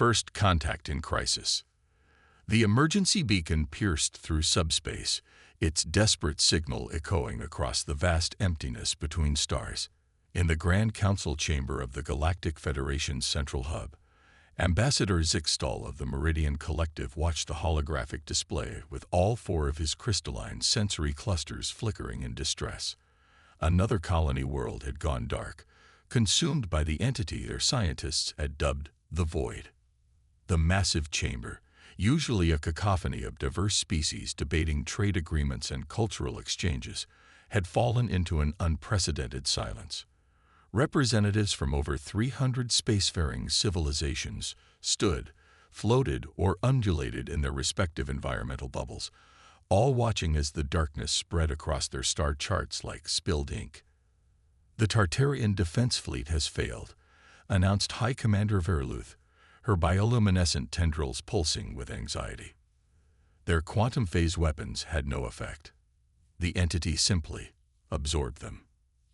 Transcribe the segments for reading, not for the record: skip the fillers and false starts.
First contact in crisis. The emergency beacon pierced through subspace, its desperate signal echoing across the vast emptiness between stars. In the Grand Council chamber of the Galactic Federation's central hub, Ambassador Zixtal of the Meridian Collective watched the holographic display with all four of his crystalline sensory clusters flickering in distress. Another colony world had gone dark, consumed by the entity their scientists had dubbed the Void. The massive chamber, usually a cacophony of diverse species debating trade agreements and cultural exchanges, had fallen into an unprecedented silence. Representatives from over 300 spacefaring civilizations stood, floated, or undulated in their respective environmental bubbles, all watching as the darkness spread across their star charts like spilled ink. "The Tartarian Defense Fleet has failed," announced High Commander Verluth, her bioluminescent tendrils pulsing with anxiety. Their quantum phase weapons had no effect. The entity simply absorbed them.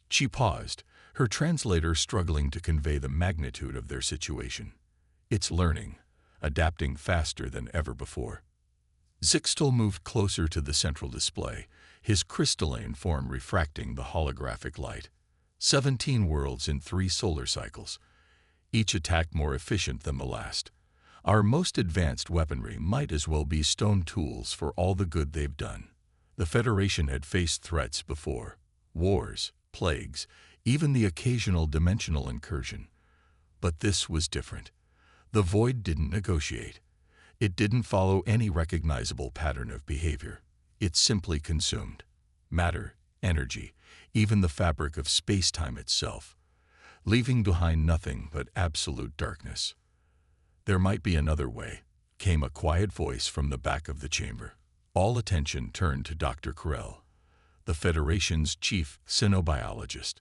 She paused, her translator struggling to convey the magnitude of their situation. "It's learning, adapting faster than ever before." Zixtal moved closer to the central display, his crystalline form refracting the holographic light. 17 worlds in 3 solar cycles, each attack more efficient than the last. Our most advanced weaponry might as well be stone tools for all the good they've done. The Federation had faced threats before: wars, plagues, even the occasional dimensional incursion. But this was different. The Void didn't negotiate. It didn't follow any recognizable pattern of behavior. It simply consumed matter, energy, even the fabric of space-time itself, leaving behind nothing but absolute darkness. "There might be another way," came a quiet voice from the back of the chamber. All attention turned to Dr. Carell, the Federation's chief cynobiologist.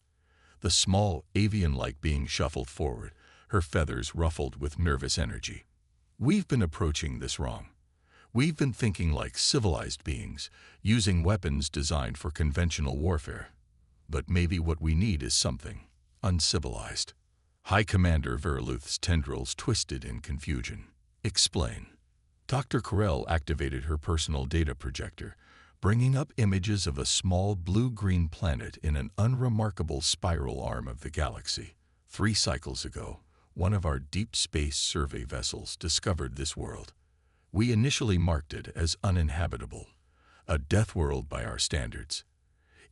The small, avian-like being shuffled forward, her feathers ruffled with nervous energy. "We've been approaching this wrong. We've been thinking like civilized beings, using weapons designed for conventional warfare. But maybe what we need is something uncivilized." High Commander Verluth's tendrils twisted in confusion. "Explain." Dr. Carell activated her personal data projector, bringing up images of a small blue-green planet in an unremarkable spiral arm of the galaxy. 3 cycles ago, one of our deep space survey vessels discovered this world. We initially marked it as uninhabitable, a death world by our standards.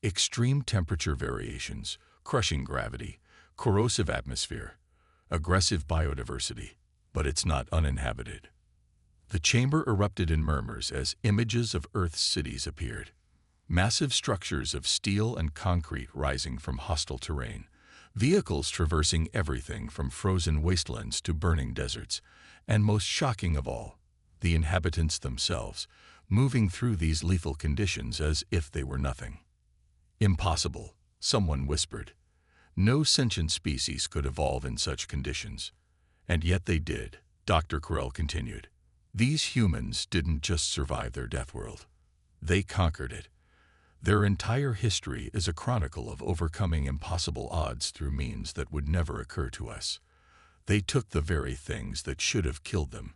Extreme temperature variations, crushing gravity, corrosive atmosphere, aggressive biodiversity, but it's not uninhabited. The chamber erupted in murmurs as images of Earth's cities appeared. Massive structures of steel and concrete rising from hostile terrain, vehicles traversing everything from frozen wastelands to burning deserts, and most shocking of all, the inhabitants themselves, moving through these lethal conditions as if they were nothing. "Impossible," someone whispered. "No sentient species could evolve in such conditions." "And yet they did," Dr. Carell continued. "These humans didn't just survive their death world. They conquered it. Their entire history is a chronicle of overcoming impossible odds through means that would never occur to us. They took the very things that should have killed them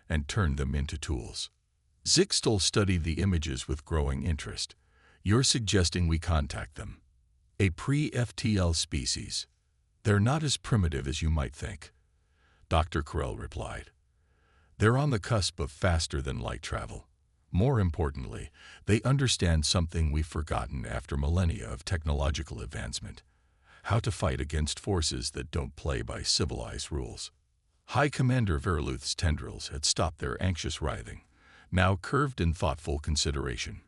and turned them into tools." Zixtal studied the images with growing interest. "You're suggesting we contact them? A pre-FTL species? They're not as primitive as you might think." Dr. Carell replied. "They're on the cusp of faster-than-light travel. More importantly, they understand something we've forgotten after millennia of technological advancement: how to fight against forces that don't play by civilized rules." High Commander Verluth's tendrils had stopped their anxious writhing, now curved in thoughtful consideration.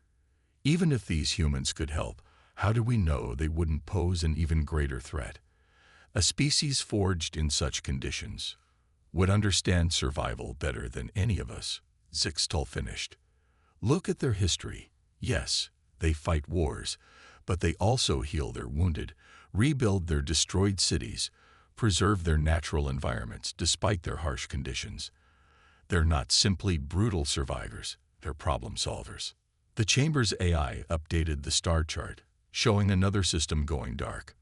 "Even if these humans could help, how do we know they wouldn't pose an even greater threat? A species forged in such conditions would understand survival better than any of us," Zixtal finished. "Look at their history. Yes, they fight wars, but they also heal their wounded, rebuild their destroyed cities, preserve their natural environments despite their harsh conditions. They're not simply brutal survivors, they're problem solvers." The chamber's AI updated the star chart, showing another system going dark.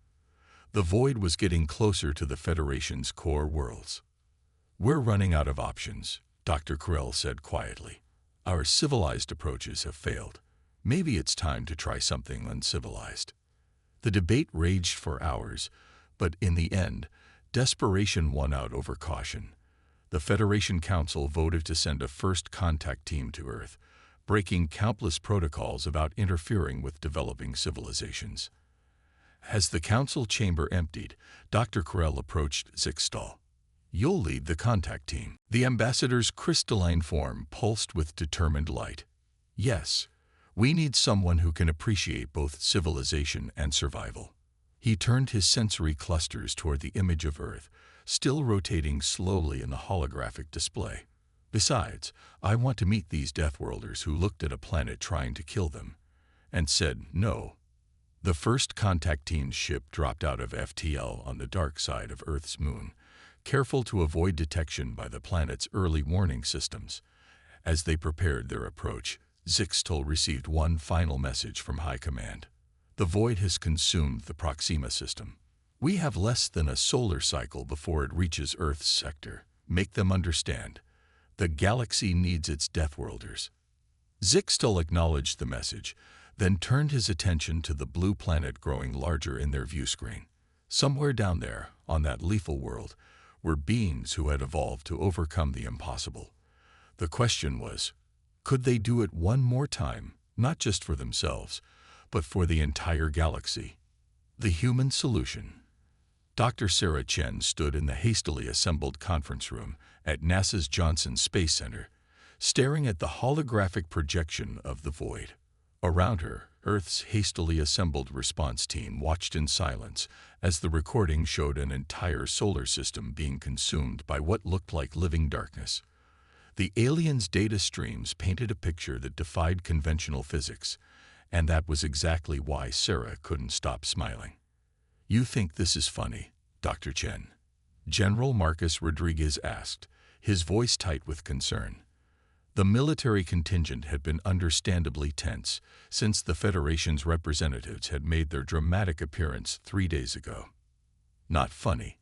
The Void was getting closer to the Federation's core worlds. "We're running out of options," Dr. Carell said quietly. "Our civilized approaches have failed. Maybe it's time to try something uncivilized." The debate raged for hours, but in the end, desperation won out over caution. The Federation Council voted to send a first contact team to Earth, breaking countless protocols about interfering with developing civilizations. As the council chamber emptied, Dr. Carell approached Zixtal. "You'll lead the contact team." The ambassador's crystalline form pulsed with determined light. "Yes, we need someone who can appreciate both civilization and survival." He turned his sensory clusters toward the image of Earth, still rotating slowly in the holographic display. "Besides, I want to meet these Deathworlders who looked at a planet trying to kill them and said no." The first contact team's ship dropped out of FTL on the dark side of Earth's moon, careful to avoid detection by the planet's early warning systems. As they prepared their approach, Zixtal received one final message from High Command. "The void has consumed the Proxima system. We have less than a solar cycle before it reaches Earth's sector. Make them understand. The galaxy needs its Deathworlders." Zixtal acknowledged the message, then turned his attention to the blue planet growing larger in their view screen. Somewhere down there, on that lethal world, were beings who had evolved to overcome the impossible. The question was, could they do it one more time, not just for themselves, but for the entire galaxy? The human solution. Dr. Sarah Chen stood in the hastily assembled conference room at NASA's Johnson Space Center, staring at the holographic projection of the void. Around her, Earth's hastily assembled response team watched in silence as the recording showed an entire solar system being consumed by what looked like living darkness. The aliens' data streams painted a picture that defied conventional physics, and that was exactly why Sarah couldn't stop smiling. "You think this is funny, Dr. Chen?" General Marcus Rodriguez asked, his voice tight with concern. The military contingent had been understandably tense since the Federation's representatives had made their dramatic appearance 3 days ago. "Not funny,"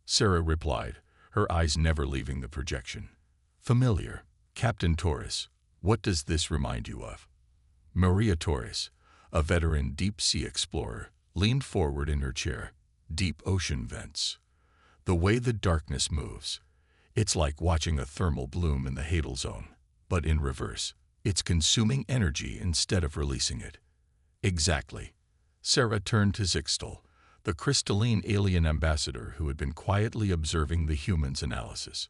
Sarah replied, her eyes never leaving the projection. "Familiar. Captain Torres, what does this remind you of?" Maria Torres, a veteran deep-sea explorer, leaned forward in her chair. "Deep ocean vents. The way the darkness moves. It's like watching a thermal bloom in the Hadal Zone, but in reverse. It's consuming energy instead of releasing it." "Exactly." Sarah turned to Zixtal, the crystalline alien ambassador who had been quietly observing the humans' analysis.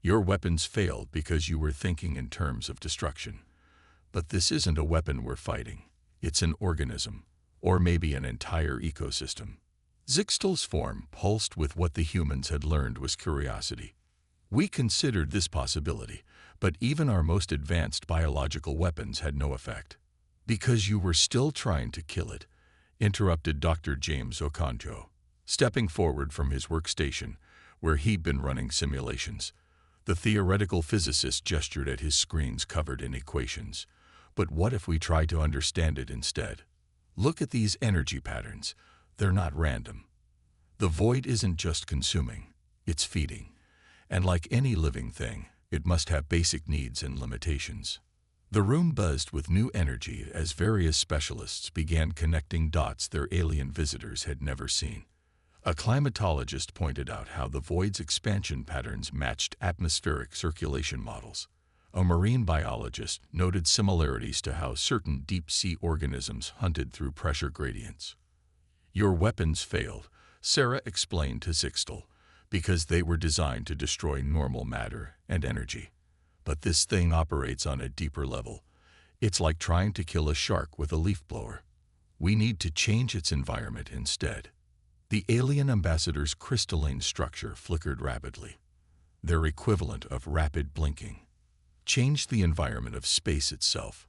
"Your weapons failed because you were thinking in terms of destruction. But this isn't a weapon we're fighting. It's an organism, or maybe an entire ecosystem." Zixtal's form pulsed with what the humans had learned was curiosity. "We considered this possibility, but even our most advanced biological weapons had no effect." "Because you were still trying to kill it," interrupted Dr. James Okonjo, stepping forward from his workstation, where he'd been running simulations. The theoretical physicist gestured at his screens covered in equations. "But what if we try to understand it instead? Look at these energy patterns. They're not random. The void isn't just consuming, it's feeding. And like any living thing, it must have basic needs and limitations." The room buzzed with new energy as various specialists began connecting dots their alien visitors had never seen. A climatologist pointed out how the void's expansion patterns matched atmospheric circulation models. A marine biologist noted similarities to how certain deep-sea organisms hunted through pressure gradients. "Your weapons failed," Sarah explained to Zixtal, "because they were designed to destroy normal matter and energy. But this thing operates on a deeper level. It's like trying to kill a shark with a leaf blower. We need to change its environment instead." The alien ambassador's crystalline structure flickered rapidly, their equivalent of rapid blinking. "Change the environment of space itself.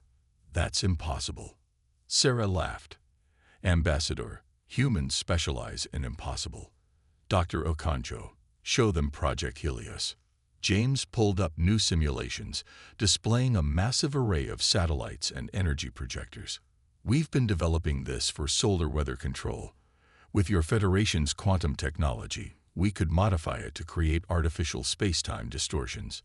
That's impossible." Sarah laughed. "Ambassador, humans specialize in impossible." "Dr. Okonjo, show them Project Helios." James pulled up new simulations, displaying a massive array of satellites and energy projectors. "We've been developing this for solar weather control. With your Federation's quantum technology, we could modify it to create artificial space-time distortions,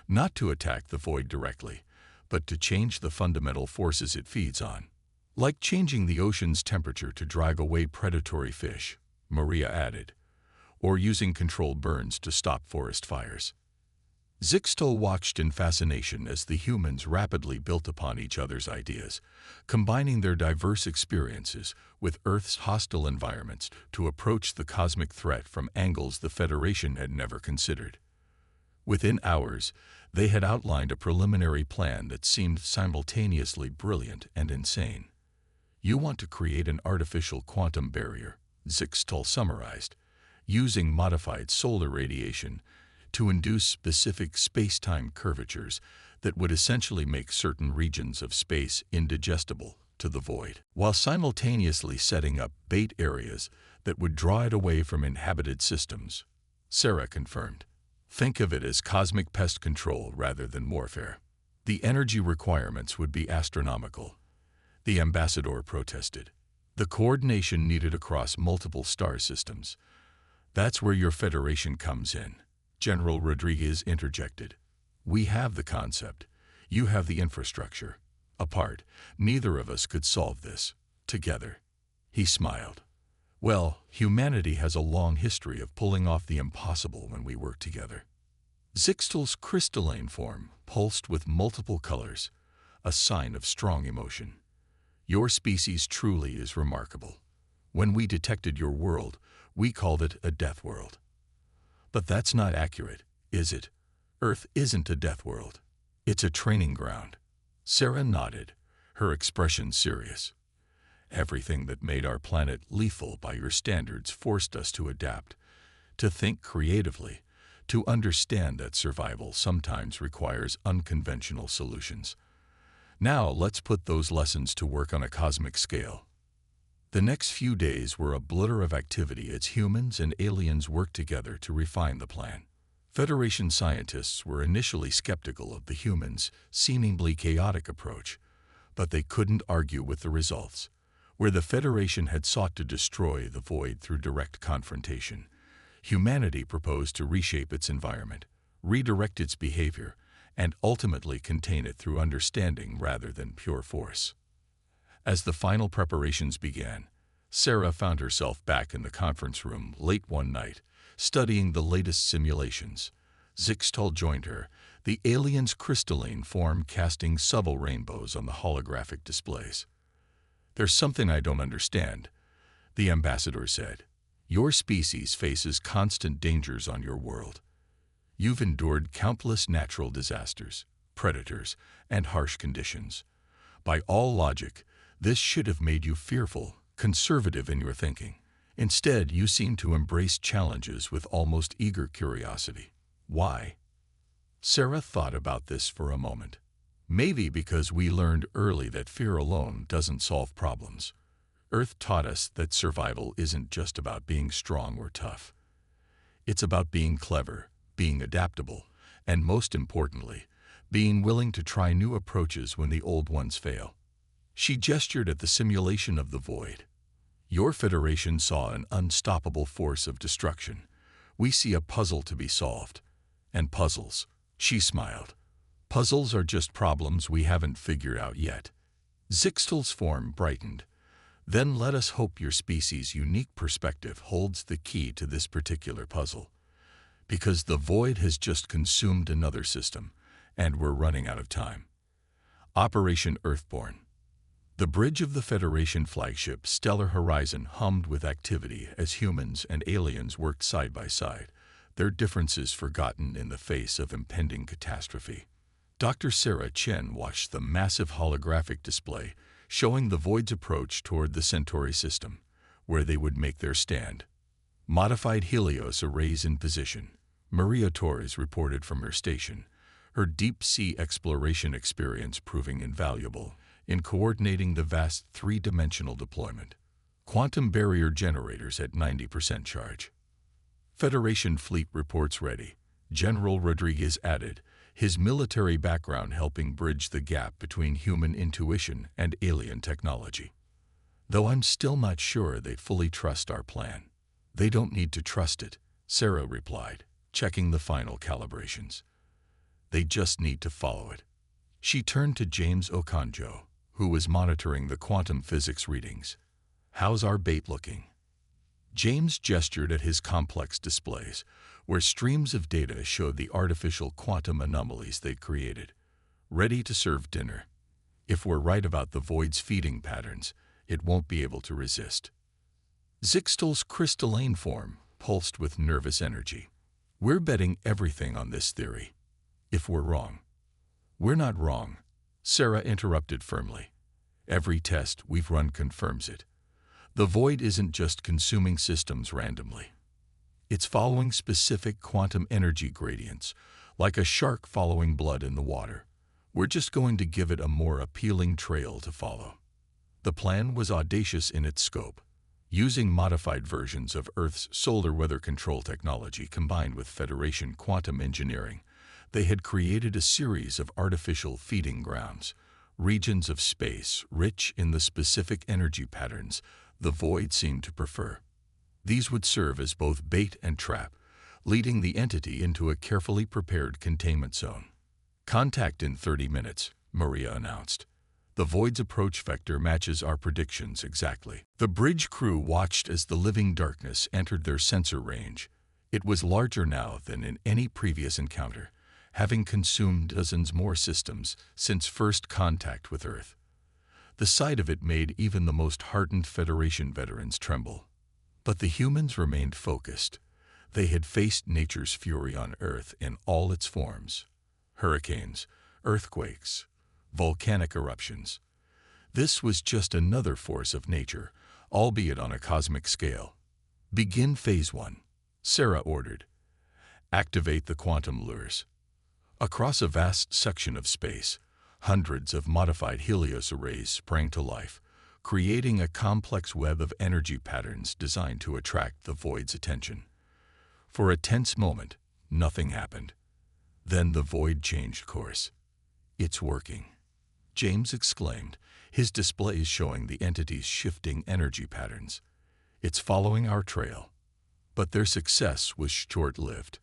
not to attack the void directly, but to change the fundamental forces it feeds on. Like changing the ocean's temperature to drive away predatory fish, Maria added, or using controlled burns to stop forest fires. Zixtal watched in fascination as the humans rapidly built upon each other's ideas, combining their diverse experiences with Earth's hostile environments to approach the cosmic threat from angles the Federation had never considered. Within hours, they had outlined a preliminary plan that seemed simultaneously brilliant and insane. "You want to create an artificial quantum barrier," Zixtal summarized, using modified solar radiation to induce specific space-time curvatures that would essentially make certain regions of space indigestible to the void, while simultaneously setting up bait areas that would draw it away from inhabited systems. Sarah confirmed. "Think of it as cosmic pest control rather than warfare." "The energy requirements would be astronomical," the ambassador protested. "The coordination needed across multiple star systems. That's where your Federation comes in," General Rodriguez interjected. "We have the concept. You have the infrastructure. Apart, neither of us could solve this. Together." He smiled. "Well, humanity has a long history of pulling off the impossible when we work together." Zixtal's crystalline form pulsed with multiple colors, a sign of strong emotion. "Your species truly is remarkable. When we detected your world, we called it a death world." "But that's not accurate, is it? Earth isn't a death world. It's a training ground." Sarah nodded, her expression serious. "Everything that made our planet lethal by your standards forced us to adapt, to think creatively, to understand that survival sometimes requires unconventional solutions. Now let's put those lessons to work on a cosmic scale." The next few days were a blur of activity as humans and aliens worked together to refine the plan. Federation scientists were initially skeptical of the humans' seemingly chaotic approach, but they couldn't argue with the results. Where the Federation had sought to destroy the void through direct confrontation, humanity proposed to reshape its environment, redirect its behavior, and ultimately contain it through understanding rather than pure force. As the final preparations began, Sarah found herself back in the conference room late one night, studying the latest simulations. Zixtal joined her, the alien's crystalline form casting subtle rainbows on the holographic displays. "There's something I don't understand," the ambassador said. "Your species faces constant dangers on your world. You've endured countless natural disasters, predators, and harsh conditions. By all logic, this should have made you fearful, conservative in your thinking. Instead, you seem to embrace challenges with almost eager curiosity. Why?" Sarah thought about this for a moment. "Maybe because we learned early that fear alone doesn't solve problems. Earth taught us that survival isn't just about being strong or tough. It's about being clever, being adaptable, and most importantly, being willing to try new approaches when the old ones fail." She gestured at the simulation of the void. "Your Federation saw an unstoppable force of destruction. We see a puzzle to be solved. And puzzles," she smiled, "puzzles are just problems we haven't figured out yet." Zixtal's form brightened. "Then let us hope your species' unique perspective holds the key to this particular puzzle. Because the void has just consumed another system, and we're running out of time." Operation Earthborn. The bridge of the Federation flagship Stellar Horizon hummed with activity as humans and aliens worked side by side, their differences forgotten in the face of impending catastrophe. Dr. Sarah Chen watched the massive holographic display showing the void's approach toward the Centauri system, where they would make their stand. Modified Helios arrays in position, Maria Torres reported from her station, her deep-sea exploration experience proving invaluable in coordinating the vast three-dimensional deployment. Quantum barrier generators at 90% charge. Federation fleet reports ready, General Rodriguez added, his military background helping bridge the gap between human intuition and alien technology. "Though I'm still not sure they fully trust our plan." "They don't need to trust it. Sarah replied, checking the final calibrations. They just need to follow it. She turned to James Okonjo, who was monitoring the quantum physics readings. How's our bait looking? James gestured at his complex displays, where streams of data showed the artificial quantum anomalies they'd created. Ready to serve dinner. If we're right about the void's feeding patterns, it won't be able to resist. Zixtal's crystalline form pulsed with nervous energy. We're betting everything on this theory. If we're wrong. We're not wrong, Sarah interrupted firmly. Every test we've run confirms it. The void isn't just consuming systems randomly. It's following specific quantum energy gradients, like a shark following blood in the water. We're just going to give it a more appealing trail to follow. The plan was audacious in its scope. Using modified versions of Earth's solar weather control technology combined with Federation quantum engineering, they had created a series of artificial feeding grounds, regions of space rich in the specific energy patterns the void seemed to prefer. These would serve as both bait and trap, leading the entity into a carefully prepared containment zone. Contact in 30 minutes, Maria announced. The void's approach vector matches our predictions exactly. The bridge crew watched as the living darkness entered their sensor range. It was larger now than in any previous encounter, having consumed dozens more systems since first contact with Earth. The sight of it made even the most hardened Federation veterans tremble. But the humans remained focused. They had faced nature's fury on Earth in all its forms. Hurricanes, earthquakes, volcanic eruptions. This was just another force of nature, albeit on a cosmic scale. Begin Phase 1, Sarah ordered. Activate the quantum lures. Across a vast section of space, hundreds of modified Helios arrays sprang to life, creating a complex web of energy patterns designed to attract the void's attention. For a tense moment, nothing happened. Then the void changed course. It's working, James exclaimed, his displays showing the entity's shifting energy patterns. It's following our trail. But their success was short-lived.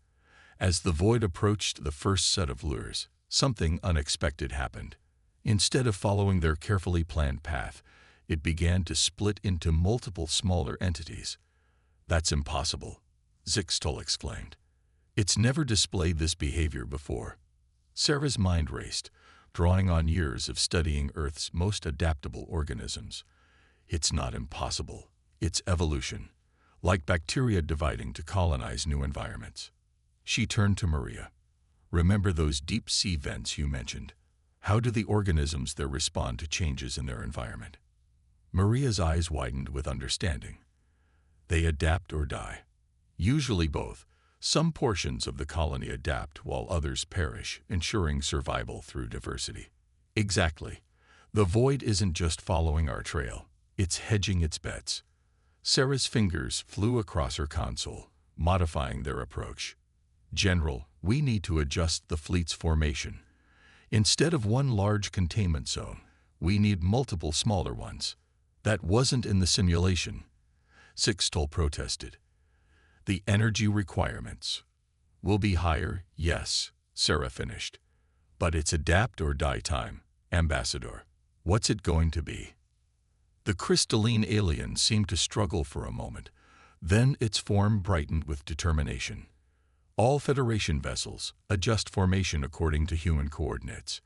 As the void approached the first set of lures, something unexpected happened. Instead of following their carefully planned path, it began to split into multiple smaller entities. That's impossible, Zixtal exclaimed. It's never displayed this behavior before. Sarah's mind raced, drawing on years of studying Earth's most adaptable organisms. It's not impossible. It's evolution, like bacteria dividing to colonize new environments. She turned to Maria. Remember those deep-sea vents you mentioned? How do the organisms there respond to changes in their environment? Maria's eyes widened with understanding. They adapt or die. Usually both. Some portions of the colony adapt while others perish, ensuring survival through diversity. Exactly. The void isn't just following our trail. It's hedging its bets. Sarah's fingers flew across her console, modifying their approach. General, we need to adjust the fleet's formation. Instead of one large containment zone, we need multiple smaller ones. That wasn't in the simulation, Zixtal protested. The energy requirements will be higher, yes, Sarah finished. But it's adapt or die time, Ambassador. What's it going to be? The crystalline alien seemed to struggle for a moment. Then its form brightened with determination. All Federation vessels adjust formation according to human coordinates.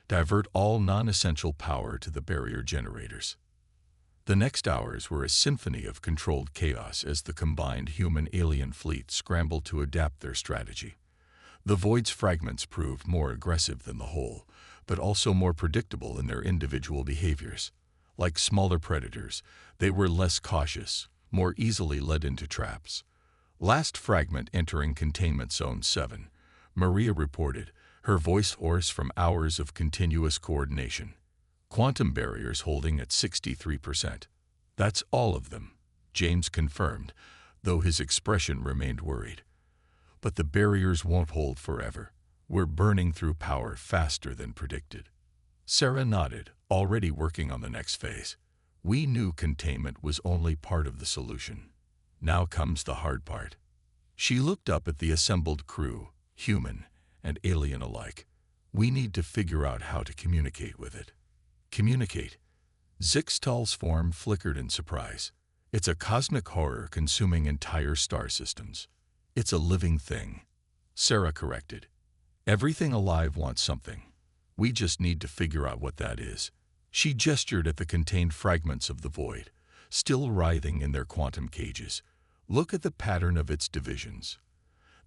Divert all non-essential power to the barrier generators. The next hours were a symphony of controlled chaos as the combined human-alien fleet scrambled to adapt their strategy. The Void's fragments proved more aggressive than the whole, but also more predictable in their individual behaviors. Like smaller predators, they were less cautious, more easily led into traps. Last fragment entering Containment Zone 7, Maria reported, her voice hoarse from hours of continuous coordination. Quantum barriers holding at 63%. That's all of them, James confirmed, though his expression remained worried. But the barriers won't hold forever. We're burning through power faster than predicted. Sarah nodded, already working on the next phase. We knew containment was only part of the solution. Now comes the hard part. She looked up at the assembled crew, human and alien alike. We need to figure out how to communicate with it. Communicate? Zixtal's form flickered in surprise. It's a cosmic horror consuming entire star systems. It's a living thing. Sarah corrected. Everything alive wants something. We just need to figure out what that is. She gestured at the contained fragments of the void, still writhing in their quantum cages. Look at the pattern of its divisions.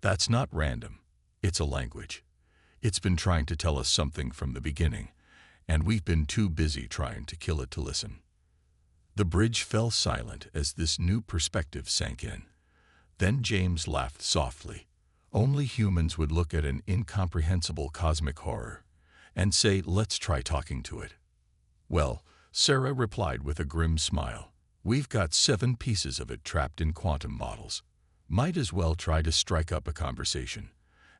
That's not random. It's a language. It's been trying to tell us something from the beginning, and we've been too busy trying to kill it to listen. The bridge fell silent as this new perspective sank in. Then James laughed softly. Only humans would look at an incomprehensible cosmic horror and say, let's try talking to it. Well, Sarah replied with a grim smile. We've got 7 pieces of it trapped in quantum models. Might as well try to strike up a conversation.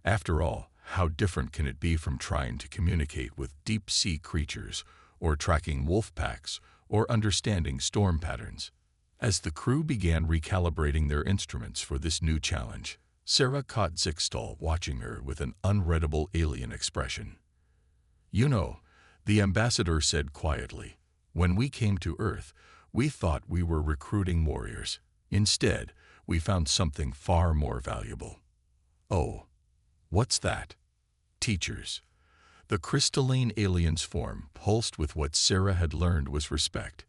After all, how different can it be from trying to communicate with deep-sea creatures, or tracking wolf packs, or understanding storm patterns? As the crew began recalibrating their instruments for this new challenge, Sarah caught Zixtal watching her with an unreadable alien expression. You know, the ambassador said quietly, when we came to Earth, we thought we were recruiting warriors. Instead, we found something far more valuable. Oh, what's that? Teachers. The crystalline alien's form pulsed with what Sarah had learned was respect.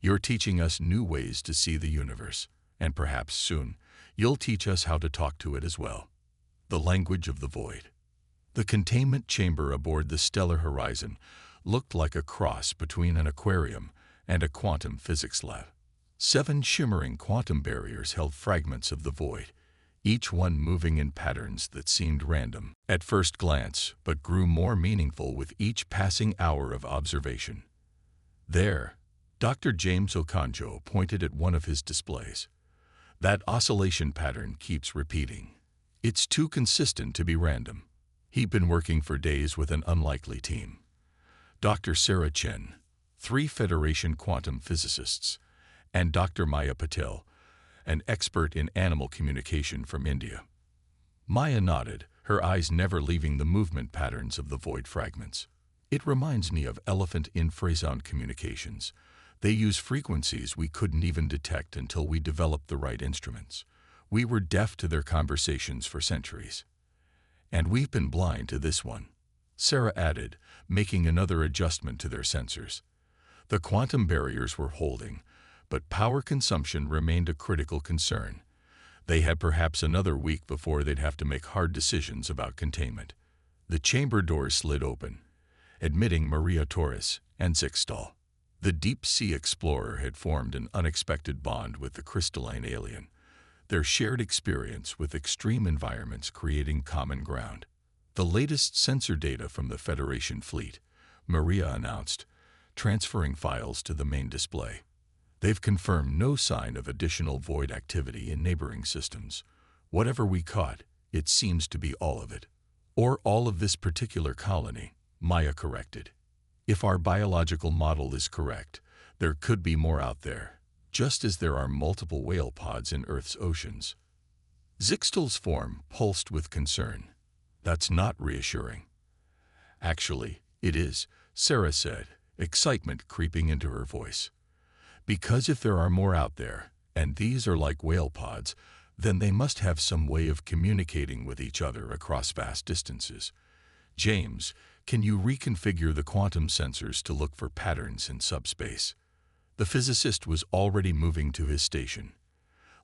You're teaching us new ways to see the universe, and perhaps soon, you'll teach us how to talk to it as well. The language of the void. The containment chamber aboard the Stellar Horizon looked like a cross between an aquarium and a quantum physics lab. 7 shimmering quantum barriers held fragments of the void, each one moving in patterns that seemed random at first glance, but grew more meaningful with each passing hour of observation. There, Dr. James Okonjo pointed at one of his displays. That oscillation pattern keeps repeating. It's too consistent to be random. He'd been working for days with an unlikely team. Dr. Sarah Chen, 3 Federation quantum physicists, and Dr. Maya Patel, an expert in animal communication from India. Maya nodded, her eyes never leaving the movement patterns of the void fragments. It reminds me of elephant infrasound communications. They use frequencies we couldn't even detect until we developed the right instruments. We were deaf to their conversations for centuries. And we've been blind to this one, Sarah added, making another adjustment to their sensors. The quantum barriers were holding, but power consumption remained a critical concern. They had perhaps another week before they'd have to make hard decisions about containment. The chamber doors slid open, admitting Maria Torres and Zixtal. The deep-sea explorer had formed an unexpected bond with the crystalline alien, their shared experience with extreme environments creating common ground. The latest sensor data from the Federation fleet, Maria announced, transferring files to the main display. They've confirmed no sign of additional void activity in neighboring systems. Whatever we caught, it seems to be all of it. Or all of this particular colony, Maya corrected. If our biological model is correct, there could be more out there, just as there are multiple whale pods in Earth's oceans. Zixtal's form pulsed with concern. That's not reassuring. Actually, it is, Sarah said, excitement creeping into her voice. Because if there are more out there, and these are like whale pods, then they must have some way of communicating with each other across vast distances. James, can you reconfigure the quantum sensors to look for patterns in subspace? The physicist was already moving to his station,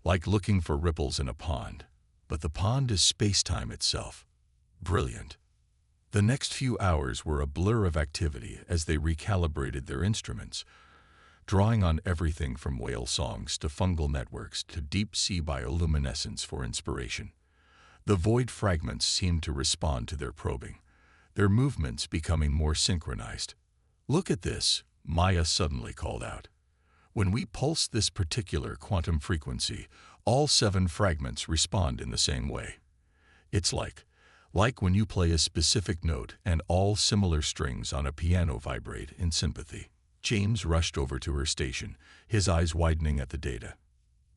like looking for ripples in a pond, but the pond is space-time itself. Brilliant. The next few hours were a blur of activity as they recalibrated their instruments, drawing on everything from whale songs to fungal networks to deep-sea bioluminescence for inspiration. The void fragments seemed to respond to their probing, their movements becoming more synchronized. Look at this, Maya suddenly called out. When we pulse this particular quantum frequency, all 7 fragments respond in the same way. It's like when you play a specific note and all similar strings on a piano vibrate in sympathy. James rushed over to her station, his eyes widening at the data.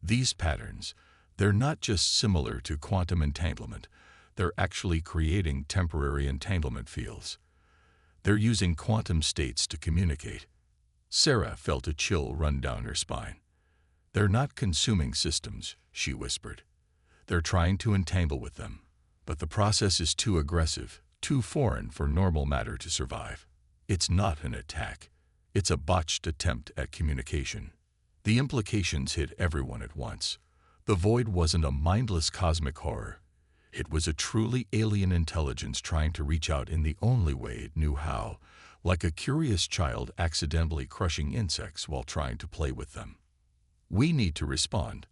These patterns, They're not just similar to quantum entanglement, they're actually creating temporary entanglement fields. They're using quantum states to communicate. Sarah felt a chill run down her spine. They're not consuming systems, she whispered. They're trying to entangle with them. But the process is too aggressive, too foreign for normal matter to survive. It's not an attack. It's a botched attempt at communication. The implications hit everyone at once. The void wasn't a mindless cosmic horror. It was a truly alien intelligence trying to reach out in the only way it knew how, like a curious child accidentally crushing insects while trying to play with them. We need to respond,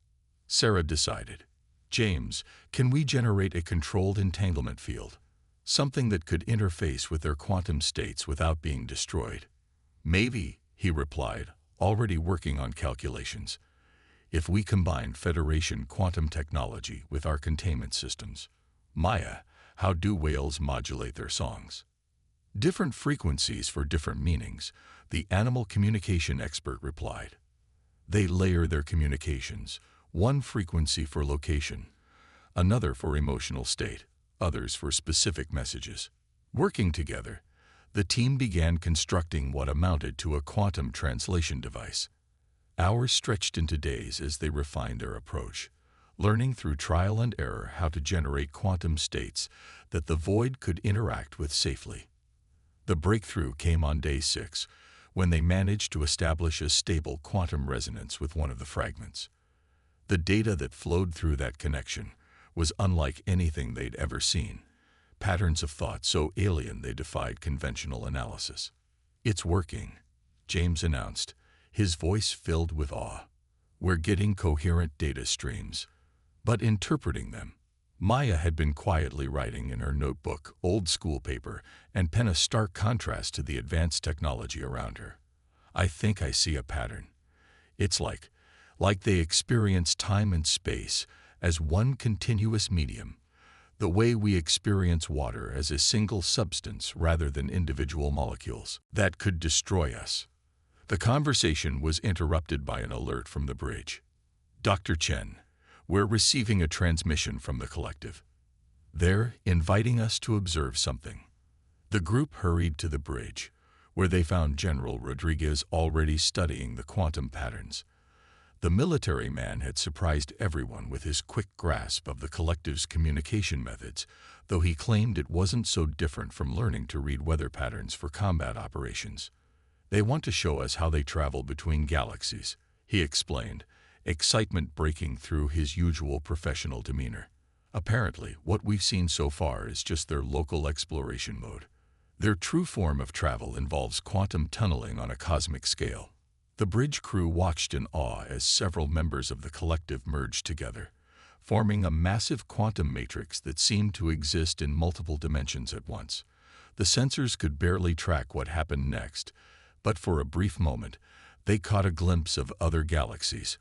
Sarah decided. James, can we generate a controlled entanglement field? Something that could interface with their quantum states without being destroyed. Maybe, he replied, already working on calculations. If we combine Federation quantum technology with our containment systems. Maya, how do whales modulate their songs? Different frequencies for different meanings, the animal communication expert replied. They layer their communications, one frequency for location, another for emotional state, others for specific messages. Working together, the team began constructing what amounted to a quantum translation device. Hours stretched into days as they refined their approach, learning through trial and error how to generate quantum states that the void could interact with safely. The breakthrough came on day 6, when they managed to establish a stable quantum resonance with one of the fragments. The data that flowed through that connection was unlike anything they'd ever seen, patterns of thought so alien they defied conventional analysis. It's working, James announced, his voice filled with awe. We're getting coherent data streams, but interpreting them. Maya had been quietly writing in her notebook, old school paper, and pen a stark contrast to the advanced technology around her. I think I see a pattern. It's like they experience time and space as one continuous medium, the way we experience water as a single substance rather than individual molecules that could destroy us. The conversation was interrupted by an alert from the bridge. Dr. Chen, we're receiving a transmission from the collective. They're inviting us to observe something. The group hurried to the bridge, where they found General Rodriguez already studying the quantum patterns. The military man had surprised everyone with his quick grasp of the collective's communication methods, though he claimed it wasn't so different from learning to read weather patterns for combat operations. They want to show us how they travel between galaxies, he explained, excitement breaking through his usual professional demeanor. Apparently, what we've seen so far is just their local exploration mode. Their true form of travel involves quantum tunneling on a cosmic scale. The bridge crew watched in awe as several members of the collective merged together, forming a massive quantum matrix that seemed to exist in multiple dimensions at once. The sensors could barely track what happened next, but for a brief moment, they caught a glimpse of other galaxies,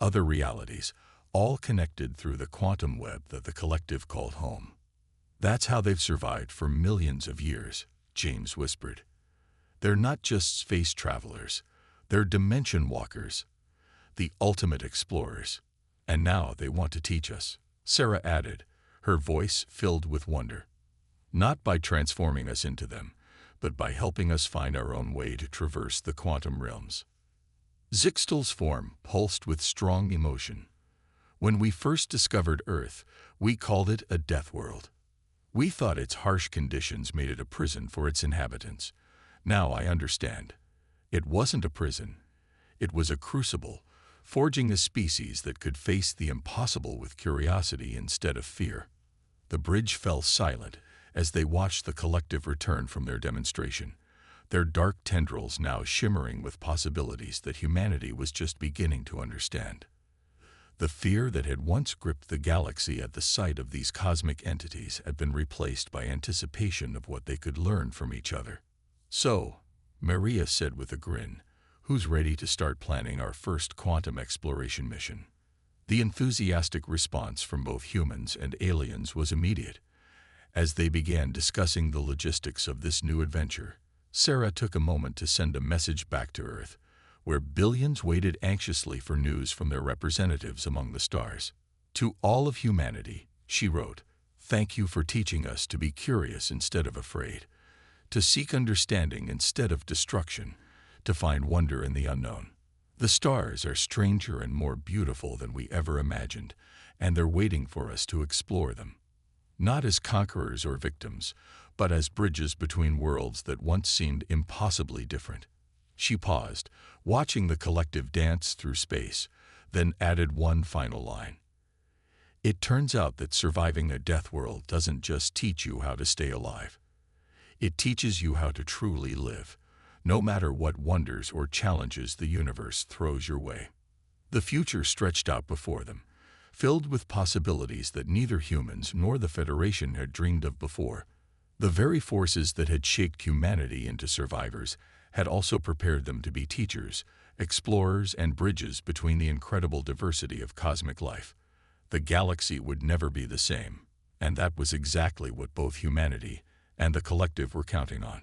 other realities, all connected through the quantum web that the collective called home. That's how they've survived for millions of years, James whispered. They're not just space travelers, they're dimension walkers, the ultimate explorers. And now they want to teach us, Sarah added, her voice filled with wonder. Not by transforming us into them, but by helping us find our own way to traverse the quantum realms. Zixtal's form pulsed with strong emotion. When we first discovered Earth, we called it a death world. We thought its harsh conditions made it a prison for its inhabitants. Now I understand. It wasn't a prison. It was a crucible, forging a species that could face the impossible with curiosity instead of fear. The bridge fell silent as they watched the collective return from their demonstration, their dark tendrils now shimmering with possibilities that humanity was just beginning to understand. The fear that had once gripped the galaxy at the sight of these cosmic entities had been replaced by anticipation of what they could learn from each other. So, Maria said with a grin, who's ready to start planning our first quantum exploration mission? The enthusiastic response from both humans and aliens was immediate. As they began discussing the logistics of this new adventure, Sarah took a moment to send a message back to Earth, where billions waited anxiously for news from their representatives among the stars. To all of humanity, she wrote, thank you for teaching us to be curious instead of afraid, to seek understanding instead of destruction, to find wonder in the unknown. The stars are stranger and more beautiful than we ever imagined, and they're waiting for us to explore them. Not as conquerors or victims, but as bridges between worlds that once seemed impossibly different. She paused, watching the collective dance through space, then added one final line. It turns out that surviving a death world doesn't just teach you how to stay alive. It teaches you how to truly live, no matter what wonders or challenges the universe throws your way. The future stretched out before them, filled with possibilities that neither humans nor the Federation had dreamed of before. The very forces that had shaped humanity into survivors had also prepared them to be teachers, explorers, and bridges between the incredible diversity of cosmic life. The galaxy would never be the same, and that was exactly what both humanity and the collective were counting on.